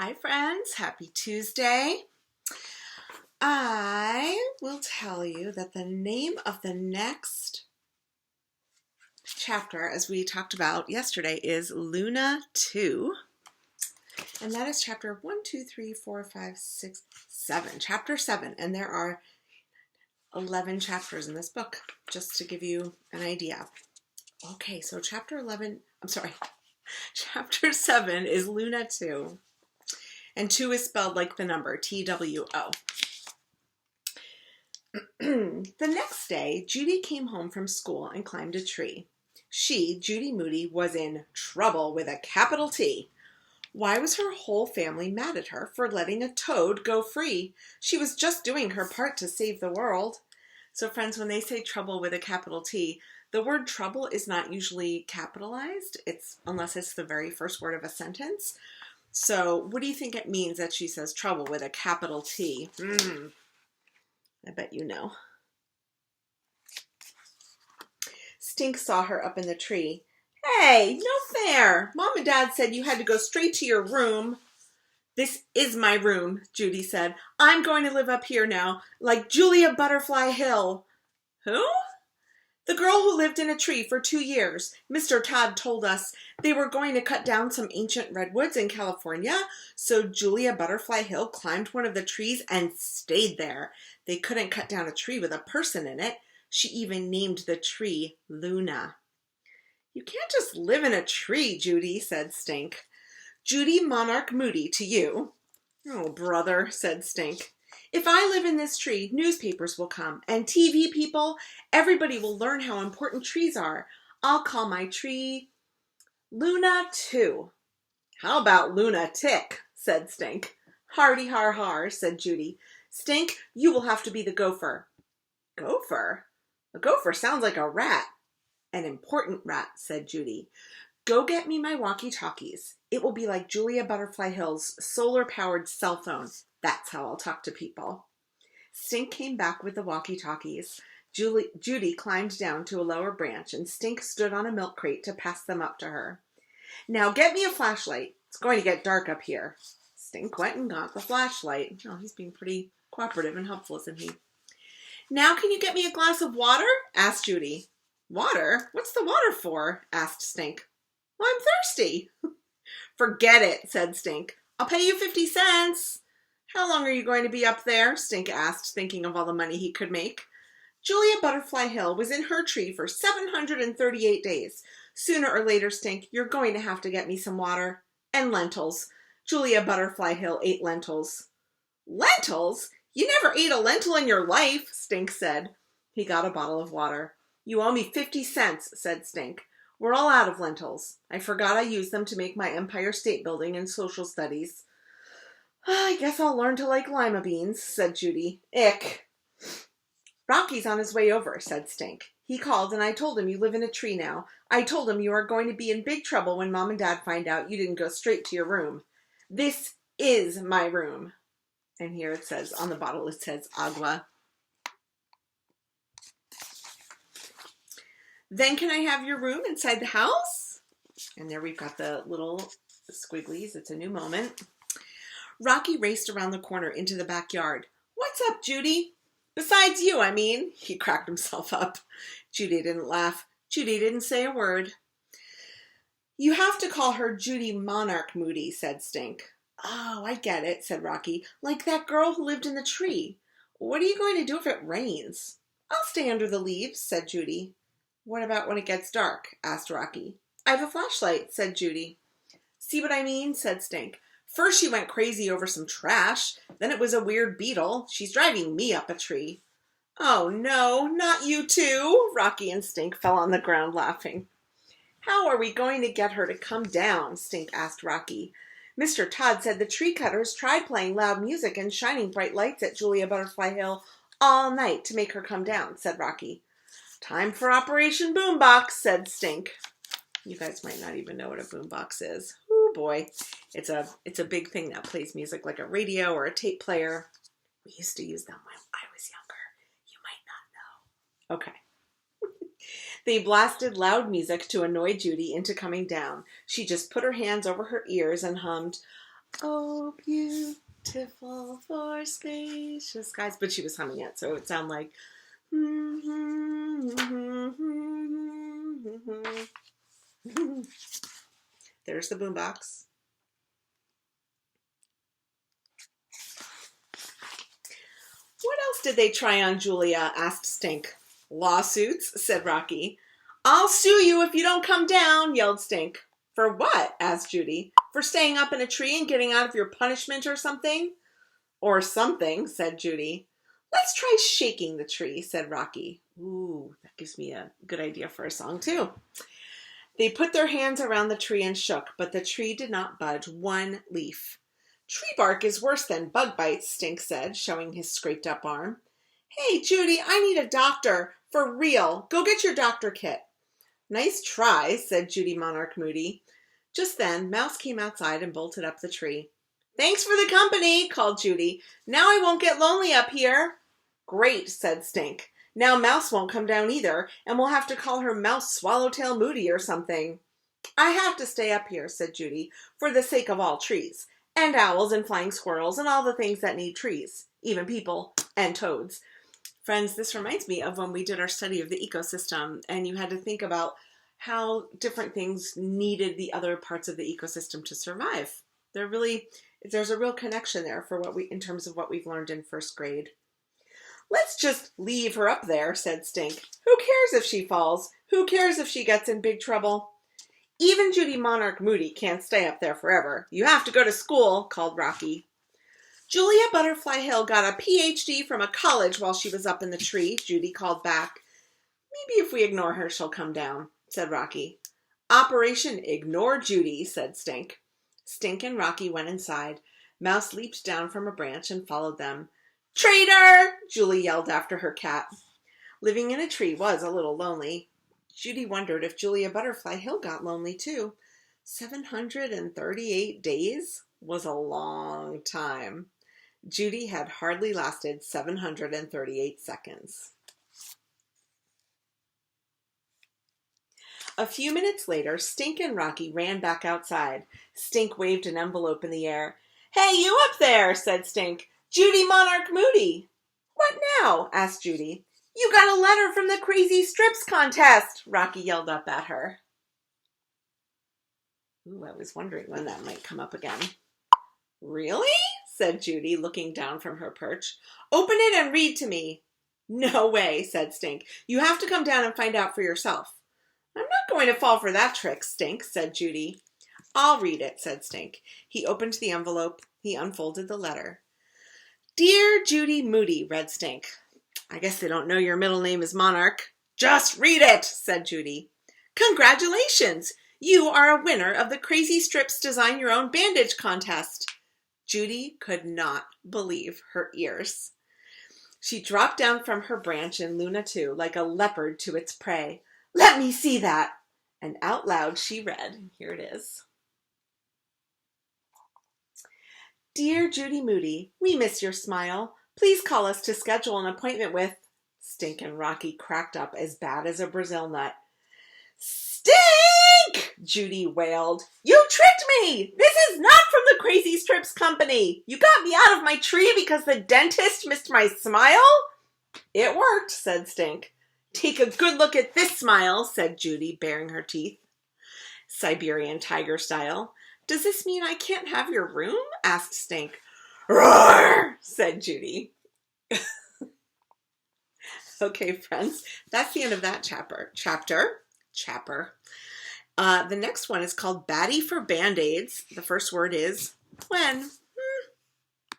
Hi friends, happy Tuesday. I will tell you that the name of the next chapter, as we talked about yesterday, is Luna 2. And that is chapter 1, 2, 3, 4, 5, 6, 7. Chapter 7. And there are 11 chapters in this book, just to give you an idea. Okay, so chapter 7 is Luna 2. And 2 is spelled like the number, T-W-O. The next day, Judy came home from school and climbed a tree. She, Judy Moody, was in trouble with a capital T. Why was her whole family mad at her for letting a toad go free? She was just doing her part to save the world. So friends, when they say trouble with a capital T, the word trouble is not usually capitalized, unless it's the very first word of a sentence. So what do you think it means that she says trouble with a capital T? I bet you know. Stink saw her up in the tree. Hey, no fair. Mom and Dad said you had to go straight to your room. This is my room, Judy said. I'm going to live up here now, like Julia Butterfly Hill. Who? The girl who lived in a tree for 2 years. Mr. Todd told us they were going to cut down some ancient redwoods in California, so Julia Butterfly Hill climbed one of the trees and stayed there. They couldn't cut down a tree with a person in it. She even named the tree Luna. You can't just live in a tree, Judy, said Stink. Judy Monarch Moody to you. Oh, brother, said Stink. If I live in this tree, newspapers will come, and TV people, everybody will learn how important trees are. I'll call my tree Luna 2. How about lunatic, said Stink. Hardy har har, said Judy. Stink, you will have to be the gopher. Gopher? A gopher sounds like a rat. An important rat, said Judy. Go get me my walkie-talkies. It will be like Julia Butterfly Hill's solar-powered cell phone. That's how I'll talk to people. Stink came back with the walkie-talkies. Judy climbed down to a lower branch, and Stink stood on a milk crate to pass them up to her. Now get me a flashlight. It's going to get dark up here. Stink went and got the flashlight. Oh, he's being pretty cooperative and helpful, isn't he? Now can you get me a glass of water? Asked Judy. Water? What's the water for? Asked Stink. Well, I'm thirsty. Forget it, said Stink. I'll pay you 50 cents. How long are you going to be up there? Stink asked, thinking of all the money he could make. Julia Butterfly Hill was in her tree for 738 days. Sooner or later, Stink, you're going to have to get me some water. And lentils. Julia Butterfly Hill ate lentils. Lentils? You never ate a lentil in your life, Stink said. He got a bottle of water. You owe me 50 cents, said Stink. We're all out of lentils. I forgot I used them to make my Empire State Building in social studies. I guess I'll learn to like lima beans, said Judy. Ick. Rocky's on his way over, said Stink. He called and I told him you live in a tree now. I told him you are going to be in big trouble when Mom and Dad find out you didn't go straight to your room. This is my room. And here it says, on the bottle it says agua. Then can I have your room inside the house? And there we've got the little squigglies. It's a new moment. Rocky raced around the corner into the backyard. What's up, Judy? Besides you, I mean. He cracked himself up. Judy didn't laugh. Judy didn't say a word. You have to call her Judy Monarch Moody, said Stink. Oh, I get it, said Rocky. Like that girl who lived in the tree. What are you going to do if it rains? I'll stay under the leaves, said Judy. What about when it gets dark? Asked Rocky. I have a flashlight, said Judy. See what I mean? Said Stink. First she went crazy over some trash. Then it was a weird beetle. She's driving me up a tree. Oh no, not you too. Rocky and Stink fell on the ground laughing. How are we going to get her to come down? Stink asked Rocky. Mr. Todd said the tree cutters tried playing loud music and shining bright lights at Julia Butterfly Hill all night to make her come down, said Rocky. Time for Operation Boombox, said Stink. You guys might not even know what a boombox is. Oh boy. It's a big thing that plays music like a radio or a tape player. We used to use them when I was younger. You might not know. Okay. They blasted loud music to annoy Judy into coming down. She just put her hands over her ears and hummed, Oh, beautiful for spacious skies. But she was humming it, so it would sound like. There's the boombox. What else did they try on Julia? Asked Stink. Lawsuits, said Rocky. I'll sue you if you don't come down, yelled Stink. For what? Asked Judy. For staying up in a tree and getting out of your punishment or something? Or something, said Judy. Let's try shaking the tree, said Rocky. Ooh, that gives me a good idea for a song too. They put their hands around the tree and shook, but the tree did not budge one leaf. Tree bark is worse than bug bites, Stink said, showing his scraped up arm. Hey, Judy, I need a doctor. For real. Go get your doctor kit. Nice try, said Judy Monarch Moody. Just then, Mouse came outside and bolted up the tree. Thanks for the company, called Judy. Now I won't get lonely up here. Great, said Stink. Now Mouse won't come down either, and we'll have to call her Mouse Swallowtail Moody or something. I have to stay up here, said Judy, for the sake of all trees, and owls and flying squirrels and all the things that need trees, even people and toads. Friends, this reminds me of when we did our study of the ecosystem, and you had to think about how different things needed the other parts of the ecosystem to survive. There's a real connection there for in terms of what we've learned in first grade. Let's just leave her up there, said Stink. Who cares if she falls? Who cares if she gets in big trouble? Even Judy Monarch Moody can't stay up there forever. You have to go to school, called Rocky. Julia Butterfly Hill got a PhD from a college while she was up in the tree, Judy called back. Maybe if we ignore her, she'll come down, said Rocky. Operation Ignore Judy, said Stink. Stink and Rocky went inside. Mouse leaped down from a branch and followed them. Traitor! Julie yelled after her cat. Living in a tree was a little lonely. Judy wondered if Julia Butterfly Hill got lonely too. 738 days was a long time. Judy had hardly lasted 738 seconds. A few minutes later, Stink and Rocky ran back outside. Stink waved an envelope in the air. Hey, you up there, said Stink. Judy Monarch Moody. What now? Asked Judy. You got a letter from the Crazy Strips contest, Rocky yelled up at her. Ooh, I was wondering when that might come up again. Really? Said Judy, looking down from her perch. Open it and read to me. No way, said Stink. You have to come down and find out for yourself. I'm not going to fall for that trick, Stink, said Judy. I'll read it, said Stink. He opened the envelope. He unfolded the letter. Dear Judy Moody, read Stink. I guess they don't know your middle name is Monarch. Just read it, said Judy. Congratulations! You are a winner of the Crazy Strips Design Your Own Bandage contest. Judy could not believe her ears. She dropped down from her branch in Luna 2 like a leopard to its prey. Let me see that! And out loud she read. Here it is. Dear Judy Moody, we miss your smile. Please call us to schedule an appointment with... Stink and Rocky cracked up as bad as a Brazil nut. Stink! Judy wailed. You tricked me! This is not from the Crazy Strips Company! You got me out of my tree because the dentist missed my smile? It worked, said Stink. Take a good look at this smile, said Judy, baring her teeth. Siberian tiger style. Does this mean I can't have your room? Asked Stink. Roar, said Judy. Okay, friends, that's the end of that chapter. The next one is called Batty for Band-Aids. The first word is when.